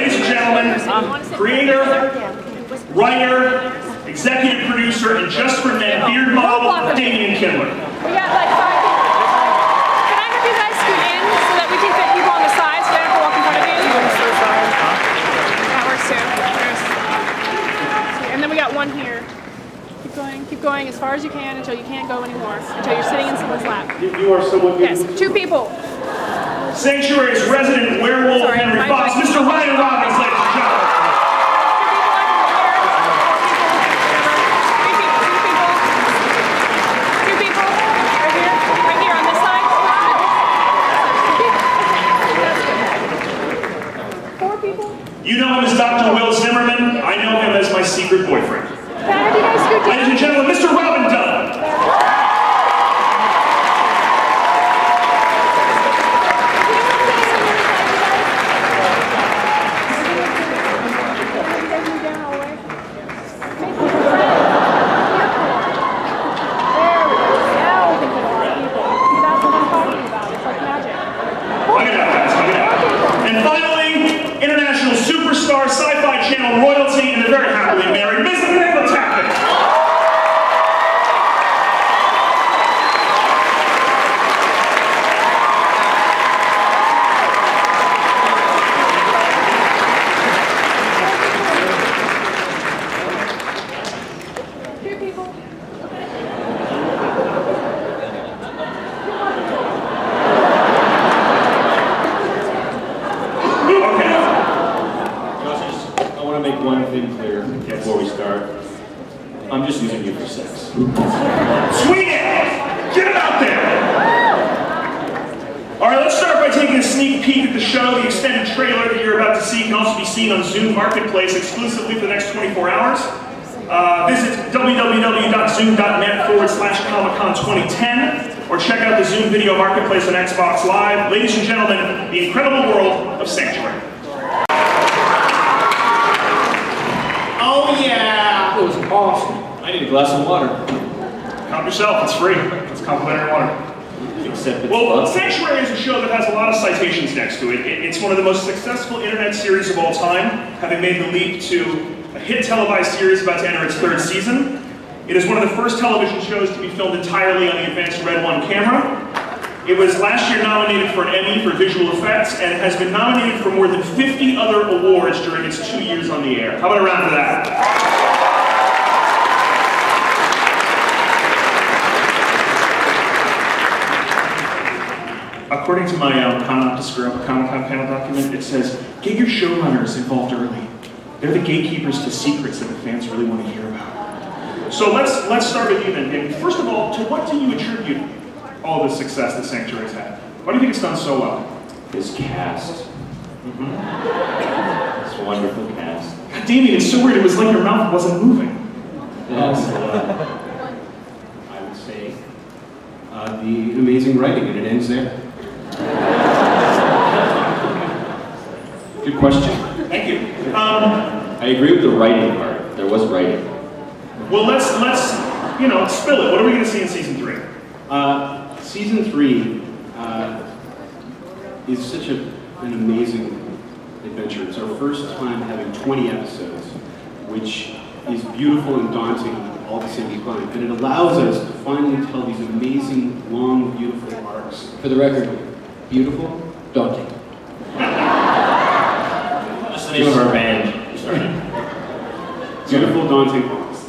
ladies and gentlemen, creator, writer, executive producer, and Just for Men beard model, Damian Kindler. We got like 5 people. Can I have you guys scoot in so that we can fit people on the sides so they don't have to walk in front of you? That works too. And then we got one here. Keep going as far as you can until you can't go anymore, until you're sitting in someone's lap. You are someone beautiful. Yes, 2 people. Sanctuary's resident werewolf, Henry Fox, Mr. Ryan Robbins, ladies and gentlemen. Two people. Right here on this side. 4 people. You know him as Dr. Will Zimmerman. I know him as my secret boyfriend. Ladies and gentlemen, Mr. Robin Dunn. And finally, international superstar, Sci-Fi Channel royalty, and they're very happily married, Ms. Amanda Tappan. I'm just using you for sex. Sweet it! Get it out there! Alright, let's start by taking a sneak peek at the show. The extended trailer that you're about to see can also be seen on Zoom Marketplace exclusively for the next 24 hours. Visit www.zoom.net/ComicCon2010 or check out the Zoom Video Marketplace on Xbox Live. Ladies and gentlemen, the incredible world of Sanctuary. Oh yeah! It was awesome. I need a glass of water. Help yourself, it's free. It's complimentary water. Except it's well, Sanctuary is a show that has a lot of citations next to it. It's one of the most successful internet series of all time, having made the leap to a hit televised series about to enter its 3rd season. It is one of the first television shows to be filmed entirely on the advanced Red 1 camera. It was last year nominated for an Emmy for visual effects and has been nominated for more than 50 other awards during its 2 years on the air. How about a round for that? According to my Comic-Con panel document, it says, get your showrunners involved early. They're the gatekeepers to secrets that the fans really want to hear about. So let's start with you then, David. First of all, to what do you attribute all the success that Sanctuary's had? Why do you think it's done so well? This cast. This wonderful cast. God, Damien, it's so weird. It was like your mouth wasn't moving. Yes. I would say the amazing writing, and it ends there. Good question. Thank you. I agree with the writing part. There was writing. Well, let's spill it. What are we going to see in season 3? Season 3 is such an amazing adventure. It's our first time having 20 episodes, which is beautiful and daunting all at the same time. And it allows us to finally tell these amazing, long, beautiful arcs. For the record, beautiful, daunting. Just the name of our band. Beautiful, daunting arcs.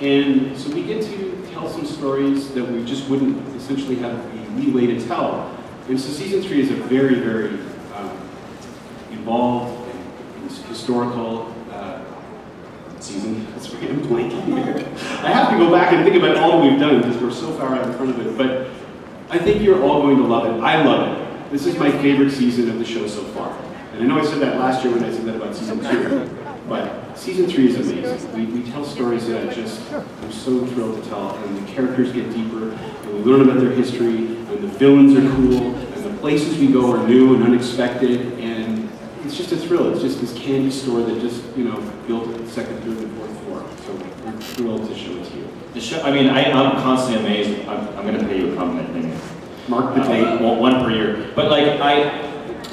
And so we get to tell some stories that we just wouldn't essentially have the leeway to tell. And so season 3 is a very, very involved and historical season. That's why I'm blanking here. I have to go back and think about all that we've done because we're so far out in front of it. But I think you're all going to love it. I love it. This is my favorite season of the show so far. And I know I said that last year when I said that about season 2. But season 3 is amazing. We tell stories that I'm so thrilled to tell, and the characters get deeper, and we learn about their history, and the villains are cool, and the places we go are new and unexpected, and it's just a thrill. It's just this candy store that just, built at the 2nd, 3rd, and 4th floor. So we're thrilled to show it to you. The show, I'm constantly amazed. I'm going to pay you a compliment thing. Mark the date. One per year. But like,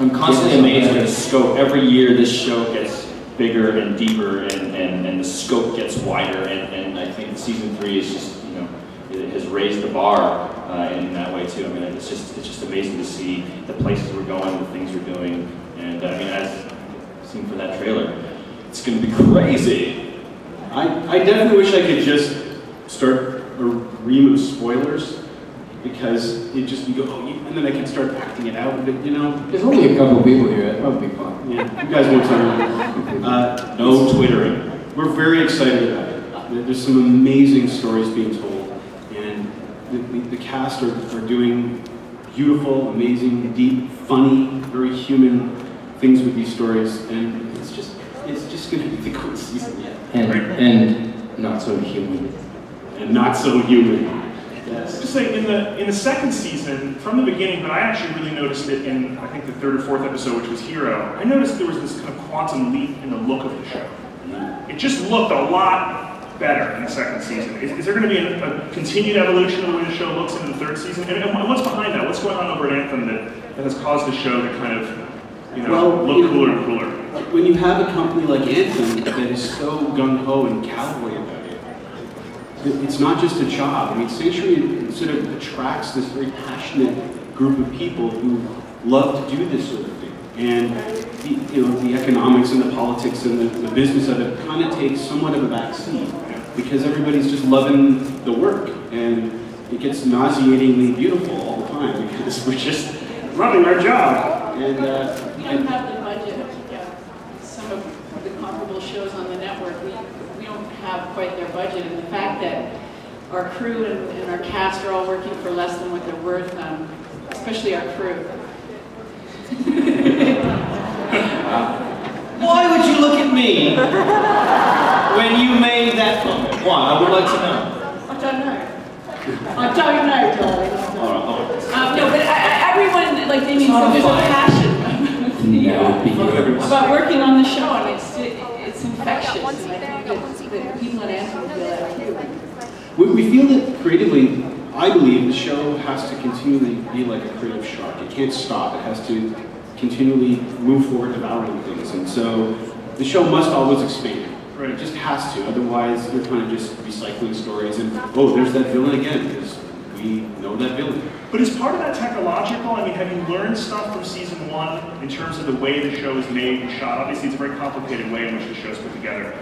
I'm constantly amazed at the scope. Every year this show gets bigger and deeper and the scope gets wider, and I think season 3 is just, you know, it has raised the bar in that way too. I mean, it's just amazing to see the places we're going, the things we're doing, and I mean, as seen from that trailer, it's going to be crazy. I definitely wish I could just start a ream of spoilers, because you go, oh, and then I can start acting it out. But you know, there's only a couple of people here. That would be fun. Yeah, you guys won't tell me. No twittering. We're very excited about it. There's some amazing stories being told, and the cast are doing beautiful, amazing, deep, funny, very human things with these stories, and it's just going to be the coolest season yet. And not so human. And not so human. Yes. Just say in the second season, from the beginning, but I actually really noticed it in, I think, the 3rd or 4th episode, which was Hero. I noticed there was this kind of quantum leap in the look of the show. It just looked a lot better in the second season. Is there going to be a continued evolution of the way the show looks in the 3rd season? And what's behind that? What's going on over at Anthem that has caused the show to kind of, you know, look cooler and cooler? When you have a company like Anthem that is so gung-ho and cowboy about it, it's not just a job. I mean, Sanctuary sort of attracts this very passionate group of people who love to do this sort of thing. And the economics and the politics and the business of it kind of takes somewhat of a backseat, because everybody's just loving the work, and it gets nauseatingly beautiful all the time because we're just loving our job. We don't have the budget of some of the comparable shows on the network. We don't have quite their budget, and the fact that our crew and our cast are all working for less than what they're worth, especially our crew. Why would you look at me when you made that comment? Why? I would like to know. I don't know. I don't know, darling. All right. No, but everyone, like, they need, so there's a passion about working on the show, and it's infectious. And I think that people at Anthem feel that too. We feel that creatively, I believe the show has to continually be like a creative shark. It can't stop. It has to continually move forward, devouring things. And so the show must always expand. Right. It just has to. Otherwise, you're kind of just recycling stories and, oh, there's that villain again, because we know that villain. But is part of that technological? I mean, have you learned stuff from season 1 in terms of the way the show is made and shot? Obviously, it's a very complicated way in which the show's put together.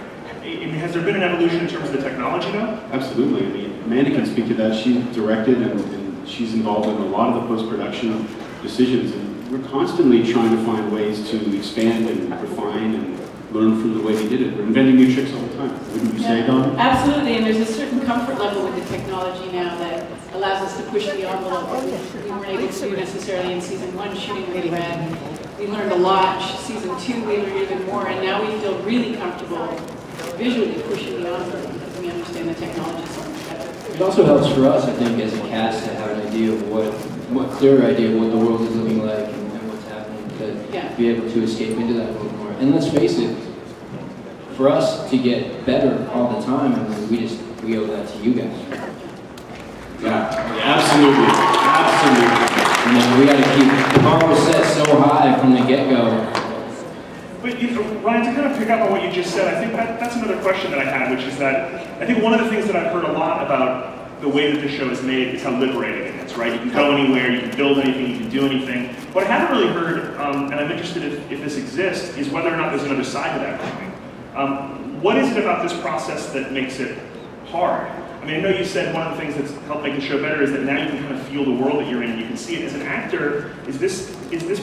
I mean, has there been an evolution in terms of the technology, though? Absolutely. I mean, Amanda can speak to that. She directed and she's involved in a lot of the post-production decisions. And we're constantly trying to find ways to expand and refine and learn from the way we did it. We're inventing new tricks all the time. Wouldn't you say, Dawn? Absolutely, and there's a certain comfort level with the technology now that allows us to push the envelope that we weren't able to do necessarily in season 1, shooting really red. We learned a lot. Season 2, we learned even more, and now we feel really comfortable visually pushing the envelope because we understand the technology so much better. It also helps for us, I think, as a cast to have an idea of what's their idea of what the world is looking like and what's happening, to be able to escape into that a little more. And let's face it, for us to get better all the time, I mean, we owe that to you guys. Yeah, absolutely, absolutely. You know, we got to keep the bar was set so high from the get-go. But Ryan, to kind of pick up on what you just said, I think that's another question that I had, which is that I think one of the things that I've heard a lot about the way that this show is made is how liberating it is, right? You can go anywhere, you can build anything, you can do anything. What I haven't really heard, and I'm interested if this exists, is whether or not there's another side to that coin. What is it about this process that makes it hard? I mean, I know you said one of the things that's helped make the show better is that now you can kind of feel the world that you're in and you can see it. As an actor, is this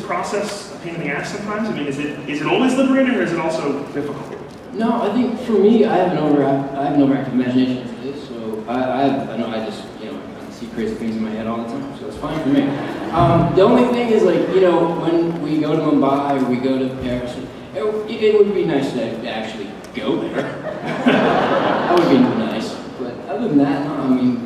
process a pain in the ass sometimes? I mean, is it always liberating or is it also difficult? No, I think for me, I have an overactive imagination for this, so I just, you know, I see crazy things in my head all the time, so it's fine for me. The only thing is, like, you know, when we go to Mumbai or we go to Paris, it would be nice to actually go there. That would be nice. But other than that, no, I mean,